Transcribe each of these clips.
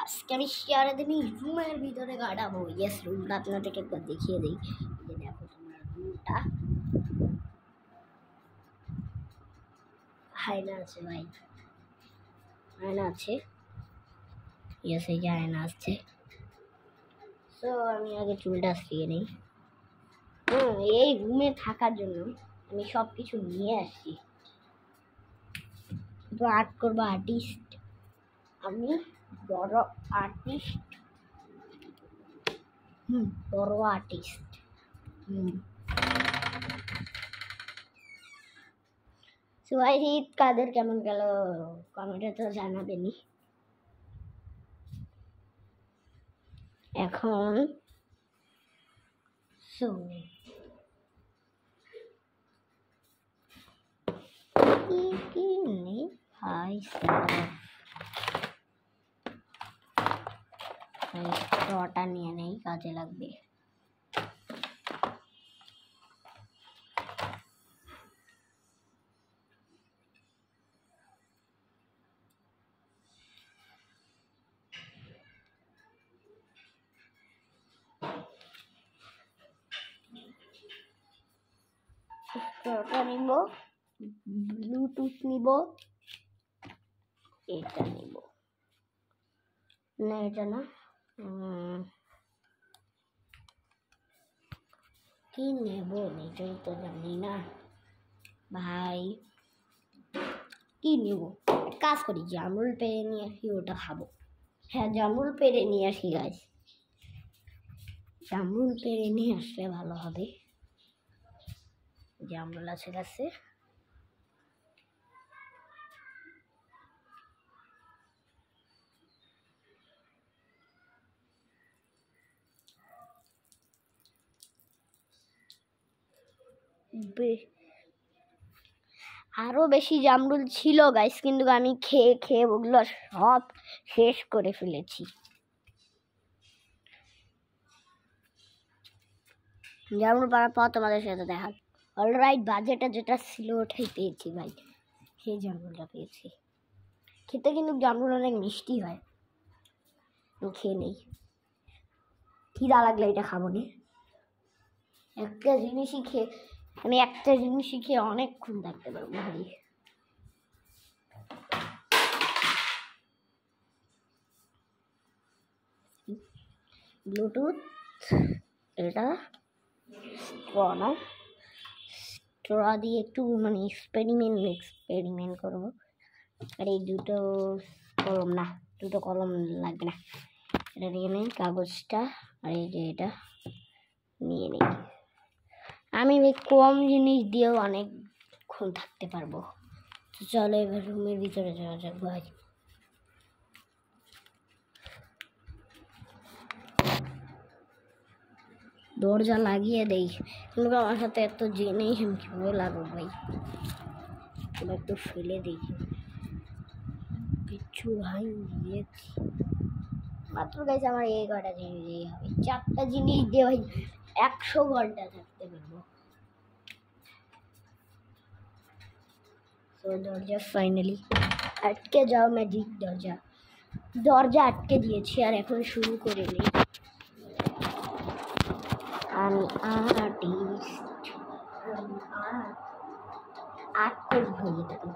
আজকে আমি সারাদিন রুমের ভিতরে কাটাবো। ইয়েস, রুমটা আপনাদেরকে একবার দেখিয়ে দিই। যে দেখো তোমরা রুমটা, আয়না আছে ভাই, আয়না আছে। ইয়েস, এই যে আয়না আছে। তো আমি আগে চুলটা আশ্রিয়ে নিই। এই রুমে থাকার জন্য আমি সব কিছু নিয়ে আসছি। তো আর্ট করবো, আর্টিস্ট আমি, বড় আর্টিস্ট। বড় আর্টিস্ট। তো ভাই, ঈদ কাদের কেমন গেল কমেন্টে তো জানাবেনি। এখন কি নেই ভাই, স্ট্রটা নিয়ে নেই, কাজে লাগবে। স্ট্রটা নিব, ব্লুটুথ নিব, এটা নিব না, এটা না, কি নেব নিজেই তো জানি না ভাই। কি নেব, কাজ করি, জামরুল পেরে নিয়ে আসি, ওটা খাবো। হ্যাঁ, জামরুল পেরে নিয়ে আসি গাছ, জামরুল পেরে নিয়ে আসলে ভালো হবে। জামরুল আছে গাছে। আরো বেশি জামরুল ছিল গাইস, কিন্তু আমি খেয়ে খেয়ে ওগুলো সব শেষ করে ফেলেছি। জামরুল পাড়ার পর তোমাদের সাথে দেখা। অলরাইট, বাজেটটা যেটা ছিল ওটাই পেয়েছি ভাই, সেই জামরুলটা পেয়েছি। খেতে কিন্তু জামরুল অনেক মিষ্টি হয়, খেয়ে নেই, খিদা লাগলে এটা খাবো না। একটা জিনিসই খেয়ে আমি অনেকক্ষণ থাকতে পারবো ভাই। ব্লুটুথ, এটা স্ট্র দিয়ে একটু মানে এক্সপেরিমেন্ট করবো। আর এই দুটো কলম না, দুটো কলম লাগবে না, এটা নিয়ে নেই, কাগজটা। আর এই যে এটা নিয়ে নেই। আমি ভাই কম জিনিস দিয়েও অনেকক্ষণ থাকতে পারবো। তো চলো এবার রুমের ভিতরে যাওয়া যাক ভাই। দরজা লাগিয়ে দেই, কিন্তু আমার সাথে এত জেনেই আমি কীভাবে লাগবো ভাই। এবার একটু ফেলে দিই কিছু ভাই। মাত্র গাইছে আমার এই কটা জিনিস দিয়ে হবে, 4টা জিনিস দিয়ে ভাই 100 ঘন্টা থাকতে পারবো। তো দরজা ফাইনালি আটকে যাও, ম্যাজিক দরজা আটকে দিয়েছি। আর এখন শুরু করে নিই। আমি আর্টিস্ট, আর্ট করবো এটাকে।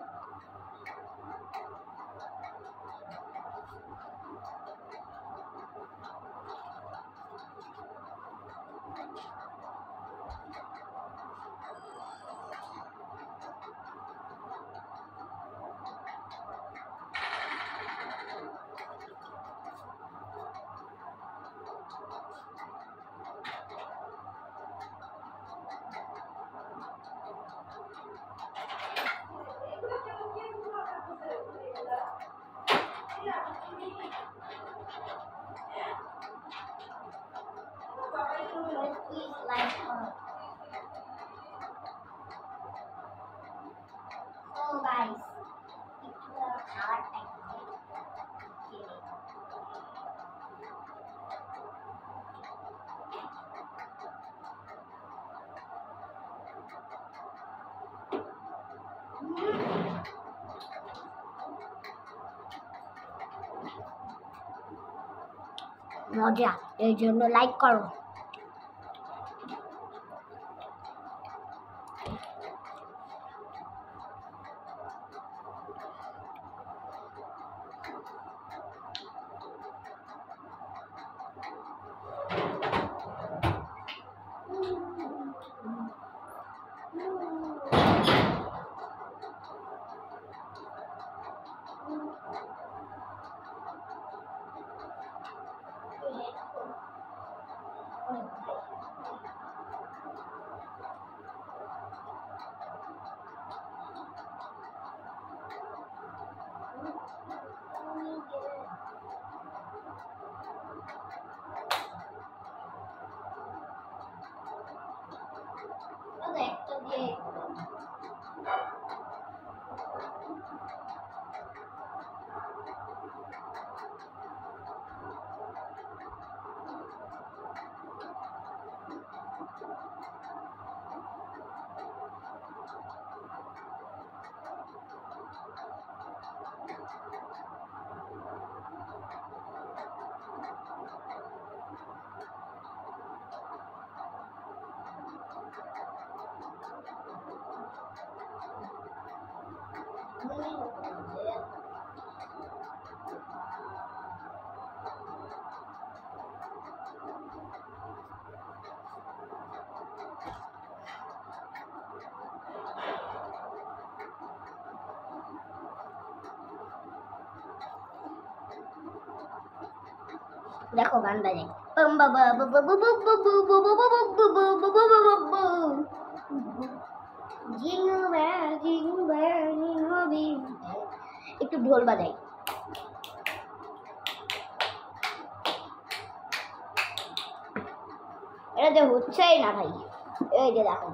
মজা, এই জন্য লাইক করো। দেখো গান বাজে, একটু ঢোল বাজাই। এটা যে হচ্ছেই না ভাই, এই যে দেখো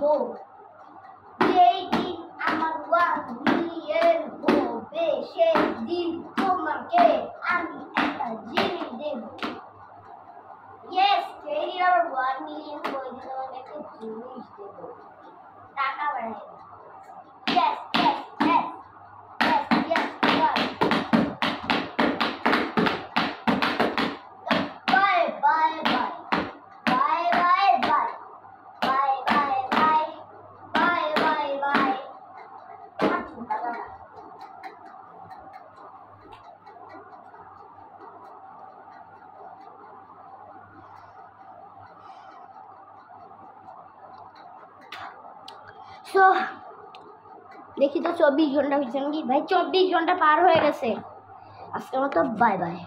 করবো, যেই দিন আমার 1 মিলিয়ন হবে সেই দিন তোমাকে আমি একটা জিনিস দেব। ইয়েস, যেই দিন আমার 1 মিলিয়ন হয়ে দিন তোমাকে একটা জিনিস দেব, টাকা বাড়াই। Yes yes yes yes yes. Bye bye bye bye bye bye bye bye bye bye bye bye. So দেখি তো 24 ঘন্টা হয়েছে নাকি। ভাই 24 ঘন্টা পার হয়ে গেছে। আজকের মতো বাই বাই।